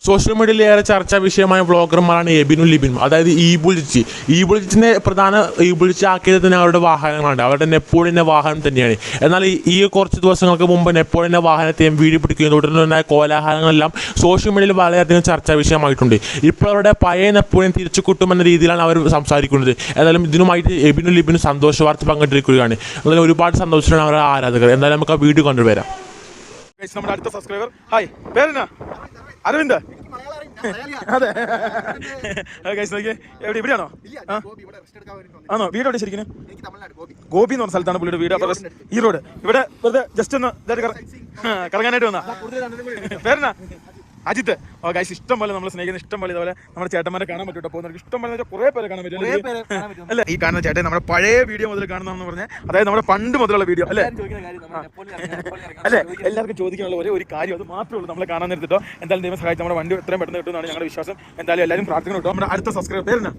Social മീഡിയയിൽ ഏറെ ചർച്ചാ വിഷയമായ വ്ളോഗർമാരാണ് എബിനും ലിബിനും. അതായത് ഈ ബുൾജിച്ചിനെ പ്രധാന ഈ ബുൾജി ആക്കിയത് തന്നെ അവരുടെ വാഹനങ്ങളാണ്. അവരുടെ നെപ്പോളിയൻ്റെ വാഹനം തന്നെയാണ്. എന്നാൽ ഈ കുറച്ച് ദിവസങ്ങൾക്ക് മുമ്പ് നെപ്പോളിയൻ്റെ വാഹനത്തെയും വീഡിയോ പിടിക്കുകയും തുടർന്നുണ്ടായ കോലാഹലങ്ങളെല്ലാം സോഷ്യൽ മീഡിയയിൽ വളരെയധികം ചർച്ചാ വിഷയമായിട്ടുണ്ട്. ഇപ്പോൾ അവരുടെ പഴയ നെപ്പോളിയൻ തിരിച്ചു കിട്ടുമെന്ന രീതിയിലാണ് അവർ സംസാരിക്കുന്നത്. എന്നാലും ഇതിനുമായിട്ട് എബിനും ലിബിനും സന്തോഷ വാർത്ത പങ്കിട്ടിരിക്കുകയാണ്. എന്നാലും ഒരുപാട് സന്തോഷത്തിലാണ് അവരുടെ ആരാധകർ. എന്തായാലും നമുക്ക് ആ വീഡിയോ കണ്ടുവരാം. നമ്മുടെ അടുത്ത സബ്സ്ക്രൈബർ ഹായ് പേരെന്നാ അരവിന്ദ് അതെ എവിടെ ഇവിടെയാണോ ആണോ വീട് എവിടെ ശരിക്കും ഗോപി എന്ന് പറഞ്ഞ സ്ഥലത്താണ് പുള്ളിയുടെ വീട്. അപ്പോൾ ഈ റോഡ് ഇവിടെ വെറുതെ ജസ്റ്റ് ഒന്ന് കറങ്ങാനായിട്ട് വന്നാ പേരെന്നാ അജിത്ത്. ഓ ഗൈസ് ഇഷ്ടം പോലെ നമ്മൾ സ്നേഹിക്കുന്ന ഇഷ്ടം പോലെ ഇതുപോലെ നമ്മുടെ ചേട്ടന്മാരെ കാണാൻ പറ്റൂട്ടോ. പോകുന്നവർക്ക് ഇഷ്ടം പോലെ കുറേ പേരെ കാണാൻ പറ്റും അല്ലേ. ഈ കാണുന്ന ചേട്ടൻ നമ്മുടെ പഴയ വീഡിയോ മുതൽ കാണുന്നതെന്ന് പറഞ്ഞാൽ അതായത് നമ്മുടെ പണ്ട് മുതലുള്ള വീഡിയോ അല്ലേ അല്ലേ. എല്ലാവർക്കും ചോദിക്കാനുള്ള ഒരു കാര്യം അത് മാത്രമേ ഉള്ളൂ നമ്മളെ കാണാൻ നേരത്തിട്ടോ. എന്തായാലും ദൈവം സഹായിച്ച് നമ്മുടെ വണ്ടി എത്രയും പെട്ടെന്ന് കിട്ടുമെന്നാണ് ഞങ്ങളുടെ വിശ്വാസം. എന്തായാലും എല്ലാവരും പ്രാർത്ഥന കിട്ടും. നമ്മുടെ അടുത്ത സബ്സ്ക്രൈബർ പേരെന്നാ